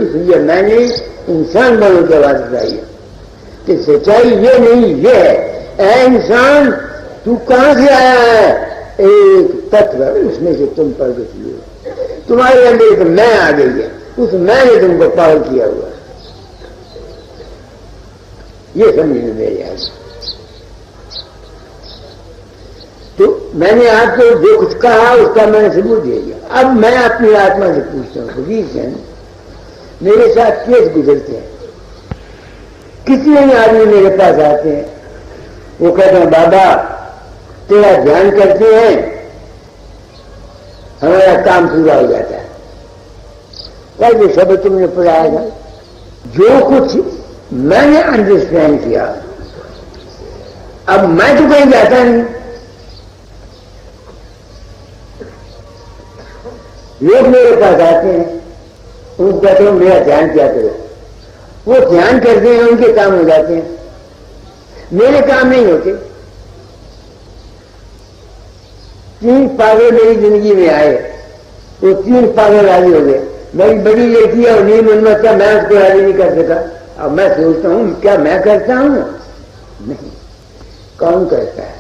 इसलिए मैंने इंसान बनो के बाद चाहिए कि सच्चाई ये नहीं ये है। ऐ इंसान तू कहां से आया है? एक तत्व है, उसमें से तुम प्रकट हुए, तुम्हारे अंदर एक मैं आ गई है, उस मैं ने तुमको पागल किया हुआ है। ये समझने मेरे यहाँ। तो मैंने आपको जो कुछ कहा उसका मैंने सबूत दे दिया। अब मैं अपनी आत्मा से पूछता हूँ, भगीशन मेरे साथ केस गुजरते हैं, कितने आदमी मेरे पास आते हैं, वो कहते हैं बाबा तेरा ध्यान करते हैं हमारा काम पूरा हो जाता है। कैसे शब्द तुमने पढ़ाया था? जो कुछ मैंने अंडरस्टैंड किया, अब मैं तो कहीं जाता नहीं। लोग मेरे पास आते हैं, उनको कहते हैं मेरा ध्यान किया करो, वो ध्यान करते हैं, उनके काम हो जाते हैं, मेरे काम नहीं होते। 3 पागल मेरी जिंदगी में आए, वो 3 पागल राजी हो गए। मेरी बड़ी लड़की है और नहीं मनमत का, मैं उसको राजी नहीं कर सका। अब मैं सोचता हूं क्या मैं करता हूं? नहीं, कौन करता है?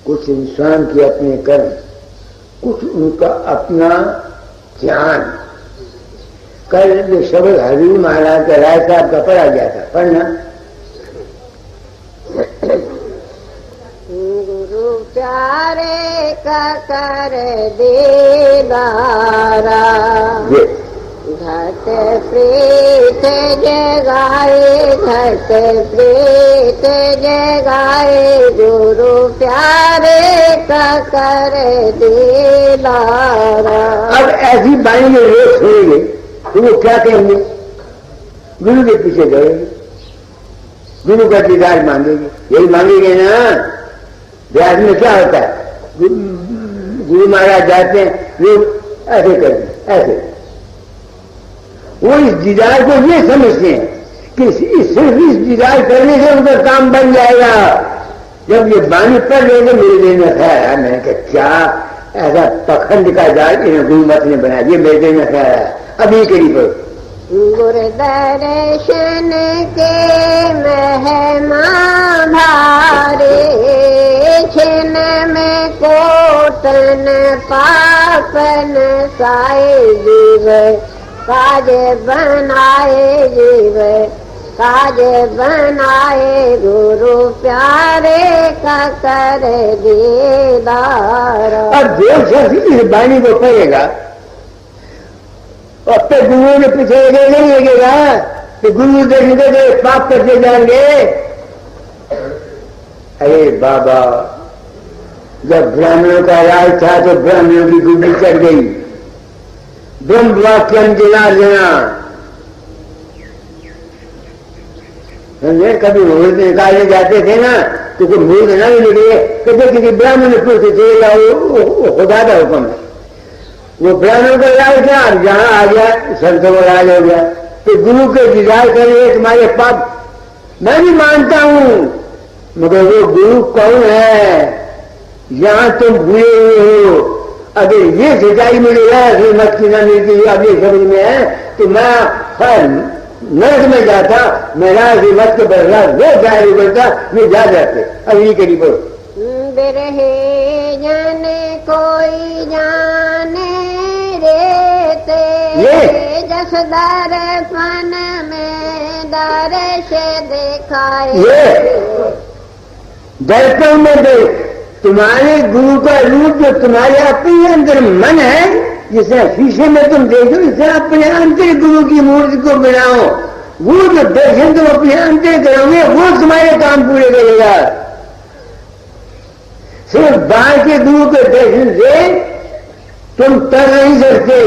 कुछ इंसान के अपने कर्म, कुछ उनका अपना ध्यान। कल जो शब्द हजूर महाराज का राय साहब का पढ़ा गया था, पढ़ना। गुरु प्यारे का कर दीदारा, घट प्रीत जगाए, घट प्रीत जगाए, गुरु प्यारे का कर दीदारा। अब ऐसी बाणी में लोग सुनेंगे तो वो क्या कहेंगे? गुरु के पीछे दौड़ेंगे, गुरु का दीदार मांगेंगे, यही मांगेंगे ना। ब्याज में क्या होता है? गुरु महाराज जाते हैं, लोग ऐसे करते ऐसे, वो इस दीदार को ये समझते हैं कि सिर्फ इस दीदार करने से उनका काम बन जाएगा। जब ये बानी पढ़ रहे थे मेरे दिल में ख्याल आया, मैंने कहा क्या ऐसा पखंड का जाल इन्हें गुरुमत ने बनाया, ये मेरे दिल में ख्याल आया। अभी करीब गुरु दर्शन के महिमा भारे, छिन में कोटन पापन साए, जीव काज बनाए, जीव काज बनाए, गुरु प्यारे का कर दीदार। अब जो शख्स इस बाणी को पढ़ेगा अपने गुरु के पीछे नहीं लगेगा तो गुरु देखेंगे तो पाप करते जाएंगे। अरे बाबा, जब ब्राह्मणों का राज था तो ब्राह्मणों की गुंडी चढ़ गई, ब्रह्म वाक्यम जना जना। समझे? कभी मुहूर्त निकालने जाते थे ना तो कोई मुहूर्त ना भी निकले, कभी किसी ब्राह्मण ने पूछते थे खुदा का हुक्म है, वो ब्राह्मण का राज था, जहां आ गया संतों का राज हो गया। तो गुरु के दीदार करेंगे तुम्हारे पाप, मैं भी मानता हूं, मगर वो गुरु कौन है यहां तुम भूले हुए हो। अगर ये सच्चाई मिलेगा मत की ना मिलती अब ये समझ में है तो मैं नर्क में जाता, मैं राजी मत के बदला वो जारी करता, मैं जा जाते। अब ये करीब बिरहे जाने कोई जाने रेते, जस दर्पण में दर्श दिखाए। दर्पण में देख तुम्हारे गुरु का रूप जो तुम्हारे अपने अंदर मन है, जिसे शीशे में तुम देखो, इसे अपने अंतर गुरु की मूर्ति को बनाओ। वो जो दर्शन तुम अपने अंतर करोगे वो तुम्हारे काम पूरे करेगा। सिर्फ बाहर के गुरु के दर्शन से तुम तर नहीं सकते।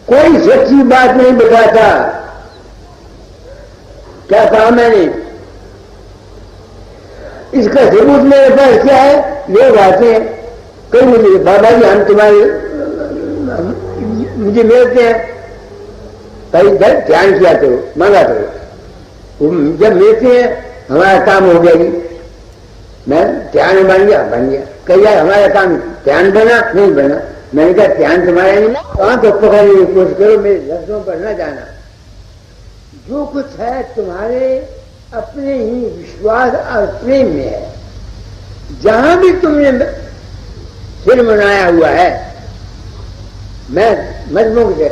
कोई सच्ची बात नहीं बताता। क्या कहा मैंने? इसका सबूत मेरे पास क्या है? लोग आते हैं, कई मुझे बाबा जी हम तुम्हारे मुझे मिलते हैं, भाई ध्यान किया करो, मांगा करो। जब मिलते हैं हमारा काम हो गया जी, मैं ध्यान बन गया कह जाए हमारा काम ध्यान बना नहीं बना, मैंने कहा ध्यान तुम्हारा नहीं, वहां तो पकड़ने की कोशिश करो, मेरे लफ्जों पर न जाना। जो कुछ है तुम्हारे अपने ही विश्वास और प्रेम में है। जहां भी तुमने सिर मनाया हुआ है, मैं मजमून से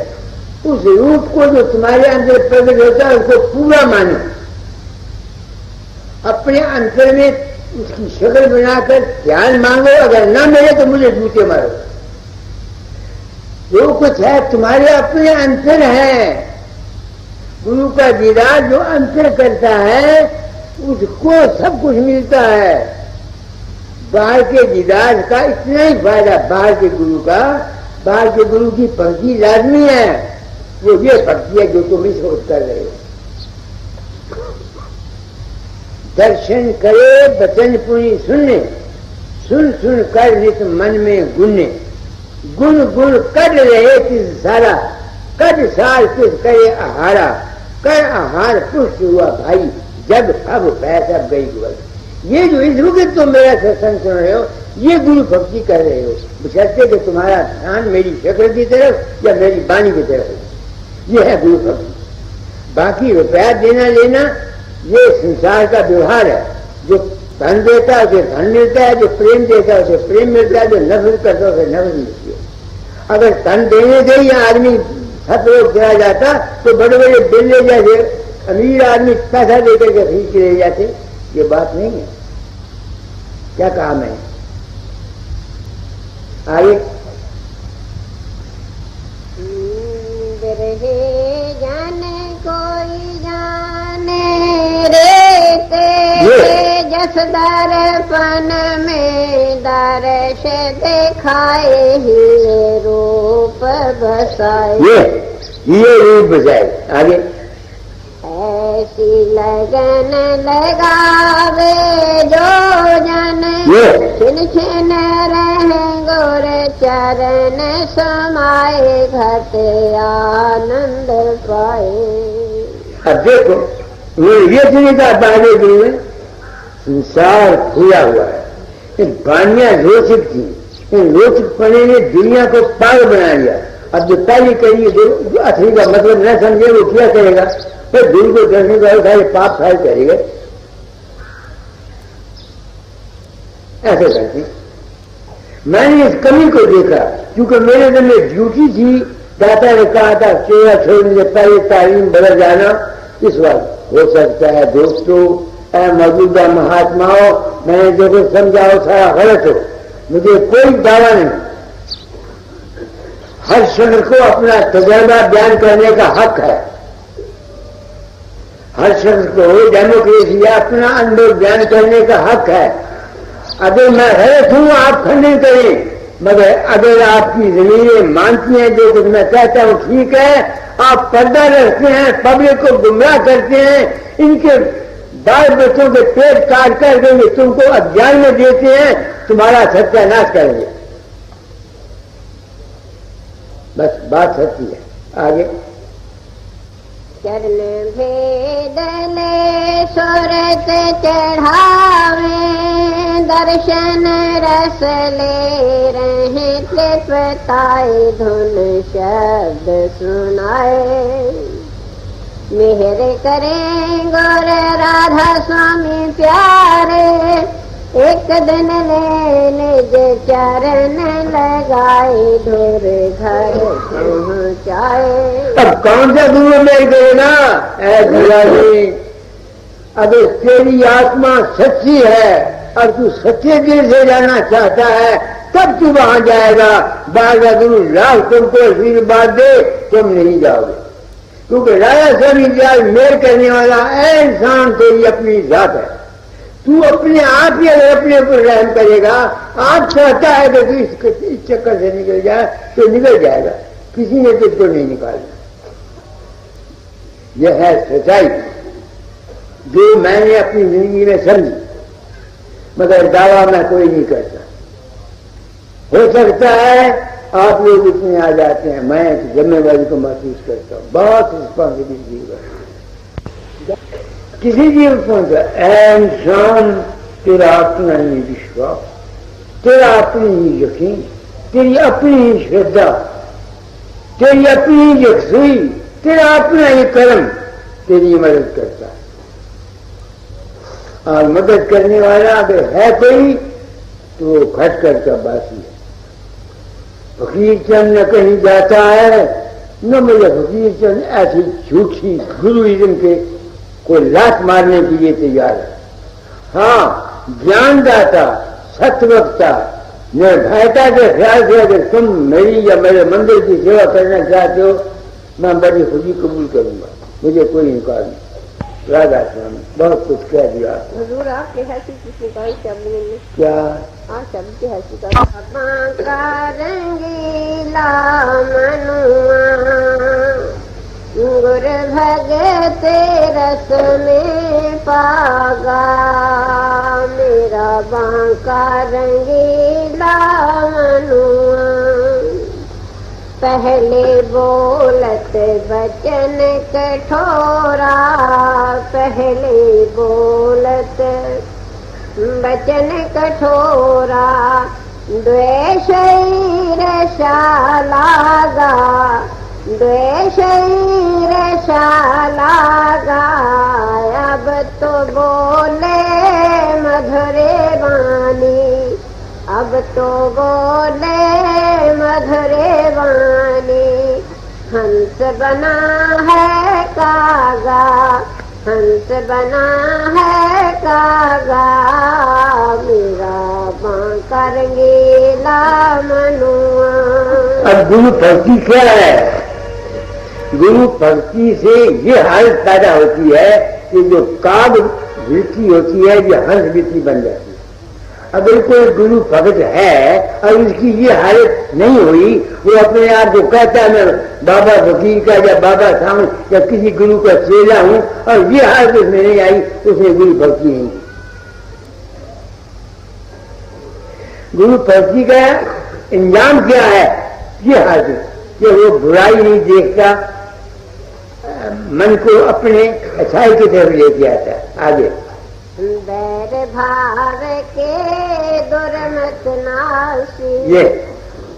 उस रूप को जो तुम्हारे अंदर प्रकट होता है उसको पूरा मानो। अपने अंतर में उसकी शक्ल बनाकर ध्यान मांगो, अगर ना मिले तो मुझे जूते मारो। जो कुछ है तुम्हारे अपने अंतर है। गुरु का दीदार जो अंतर करता है उसको सब कुछ मिलता है। बाहर के दीदार का इतना ही फायदा, बाहर के गुरु की भक्ति लाजमी है। वो ये भक्ति है जो तुम इस वक्त कर रहे हो। दर्शन करे बचन पुनि सुनने, सुन सुन कर नित मन में गुने, गुण गुण कर रहे किस सारा, कद साल किस करे आहारा, कर आहार पुष्ट हुआ भाई, जब अब पैसा गई गुल। ये जो इस वक्त तुम मेरा सत्संग सुन रहे हो, ये गुरु भक्ति कर रहे हो, बशर्ते कि तुम्हारा ध्यान मेरी शक्ल की तरफ या मेरी वाणी की तरफ है। ये है गुरु भक्ति। बाकी रुपया देना लेना ये संसार का व्यवहार है। जो धन देता है उसे धन मिलता है, जो प्रेम देता है उसे प्रेम मिलता है, जो नफरत करता है उसे नफरत मिलती है। अगर धन देने से ही आदमी सब लोग चला जाता तो बड़े बड़े बिल्ले जैसे अमीर आदमी पैसा देकर के खरीद के ले जाते। ये बात नहीं है। क्या काम है आगे? जाने कोई जाने रे जस दर्पण में दर्श दिखाए ही रूप बसाए। ये रूप बसाए। आगे ऐसी लगन लगावे जो जन छिन छिन रहे गोर चरण समाए घट आनंद पाए। अब देखो ये सुनिता बाने गुरु में संसार खुला हुआ है। इन बानियां रोचक थी, इन रोचकपने ने दुनिया को पागल बना लिया। अब जो पहली करिए जो असली का मतलब न समझे वो क्या करेगा? फिर दिल को दर्शन करो सारे पाप फाइल करेगा। ऐसे करते मैंने इस कमी को देखा, क्योंकि मेरे दिन में ड्यूटी थी। दाता ने कहा था चेहरा छोड़ने से पहले तालीम बदल जाना। इस वक्त हो सकता है दोस्तों, मौजूदा महात्माओं, मैंने जो कुछ समझाओ सारा गलत हो, मुझे कोई दावा नहीं। हर शख्स को अपना तजर्बा बयान करने का हक है। हर शख्स को डेमोक्रेसी या अपना अनुभव बयान करने का हक है। अगर मैं गलत हूं आप खंडन करें, मगर अगर आपकी जमीनें मानती हैं जो कुछ मैं कहता हूं ठीक है, आप पर्दा रखते हैं, पब्लिक को गुमराह करते हैं, इनके बाल बच्चों के पेट काट कर देंगे, तुमको अज्ञान में देते हैं, तुम्हारा सत्यानाश करेंगे। बस बात सच्ची है। आगे चरण भेदले सुरत चढ़ावे, दर्शन रस ले रहे तृप्ताए धुन शब्द सुनाए। मेहर करें गौर राधा स्वामी प्यारे, एक दिन ले निज चरण लगाए ढोर घर पहुँचाए। अब कौन सा गुरु मेरे देना ऐसी? अगर तेरी आत्मा सच्ची है और तू सच्चे दिल से जाना चाहता है तब तू वहां जाएगा। बाबा गुरु लाख तुमको आशीर्वाद दे, तुम नहीं जाओगे, क्योंकि राजा स्वामी दयाल मेल करने वाला इंसान तेरी अपनी जात है। तू अपने आप ही अगर अपने ऊपर रहम करेगा, आप चाहता है कि तू इस चक्कर से निकल जाए तो निकल जाएगा, किसी ने तुझको नहीं निकालना। यह है सच्चाई जो मैंने अपनी जिंदगी में समझी, मगर दावा मैं कोई नहीं करता। हो सकता है आप लोग इतने आ जाते हैं, मैं जिम्मेवारी को महसूस करता हूँ, बहुत रिस्पॉन्सिबिलिटी है किसी भी पहुंचा। इंसान तेरा अपना ही विश्वास, तेरा अपनी ही यकीन, तेरी अपनी श्रद्धा, तेरी अपनी यकसुई, तेरा अपना ही कर्म तेरी मदद करता है। और मदद करने वाला अगर है कोई तो वो खटकर का बासी है। फकीर चंद न कहीं जाता है न मुझे फकीर चंद ऐसी झूठी गुरुइज्म के को लात मारने के लिए तैयार है। हाँ, ज्ञानदाता सत्वक्ता निर्भयता के ख्याल से अगर तुम मेरी या मेरे मंदिर की सेवा करना चाहते हो, मैं बड़ी खुशी कबूल करूंगा, मुझे कोई इनकार नहीं। राधा स्वामी बहुत कुछ कह दिया। हुजूर आपके हंसी किसने कही शब्द में? क्या शब्द की हंसी का रंगीला मनुआ गुर भगते रस में पागा, मेरा बांका रंगीला मनुआ पहले बोलत बचन कठोरा, पहले बोलत बचन कठोरा, द्वेष ईर्ष्या लागा, द्वेष ईर्ष्या लागा, अब तो बोले मधुरे वाणी, अब तो बोले मधुरे वाणी, हंस बना है कागा, हंस बना है कागा, मेरा बांका रंगीला मनुआ। अब गुरु भक्ति क्या है? गुरु भक्ति से ये हालत पैदा होती है कि जो काग वृत्ति होती है ये हंस वृत्ति बन जाती है। अगर कोई गुरु भक्त है और उसकी ये हालत नहीं हुई, वो अपने आप को कहता है मैं बाबा फकीर का या बाबा सामने या किसी गुरु का चेला हूं, और ये हालत उसमें नहीं आई, उसने गुरु भक्ति नहीं की। गुरु भक्ति का इंजाम क्या है? ये हालत कि वो बुराई नहीं देखता, मन को अपने अच्छाई की तरफ लेके आता है। आगे बैर भाव के दुर्मत नासी, ये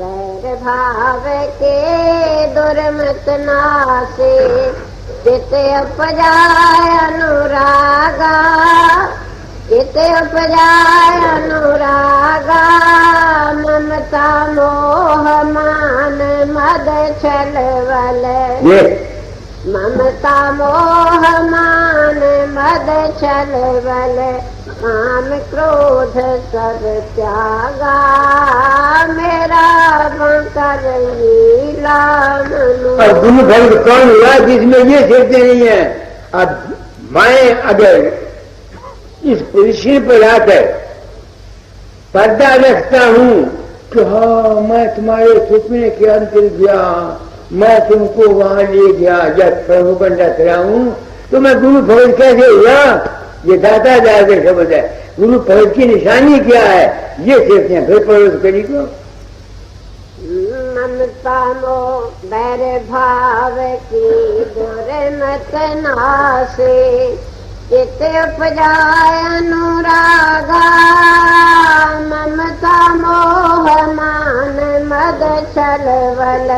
बैर भाव के दुर्मत नासी, चित उपजाय अनुरागा, चित उपजाय अनुरागा, ममता मोह मान मद छलवल, ममता मोह मान मद छलवल, काम क्रोध सब त्यागा, मेरा बांका रंगीला मनुआ। और गुरु भक्त कौन हुआ जिसमें ये सोचते नहीं है? अब मैं अगर इस पोजिशन पर आकर पर्दा रखता हूं कि हाँ मैं तुम्हारे सपने के अंतर गया, मैं तुमको वहां ले गया या प्रभुबंडा कराऊं, तो मैं गुरु भगत कैसे हुआ? ये दाता जाकर शब्द है। गुरु भगत की निशानी क्या है ये देखते हैं। फिर पड़ोस करी को ममता मोह बैर भाव की दुर्मत नासे, चित उपजाय अनुरागा, ममता मोह मान मद छलवल,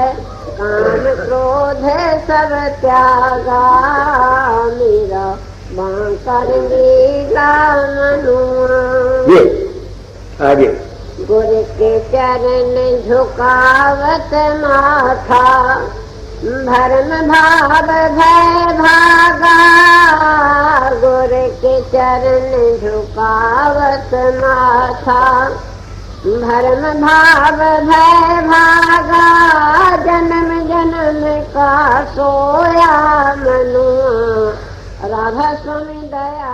काम क्रोध सब त्यागा, मेरा बांका रंगीला मनुआ। ये आगे गुर के चरण झुकावत माथा, भरम भाव भय भागा, गुर के चरण झुकावत माथा, भरम भाव भय भागा, जन्म जन्म का सोया मनुआ। राधा स्वामी दया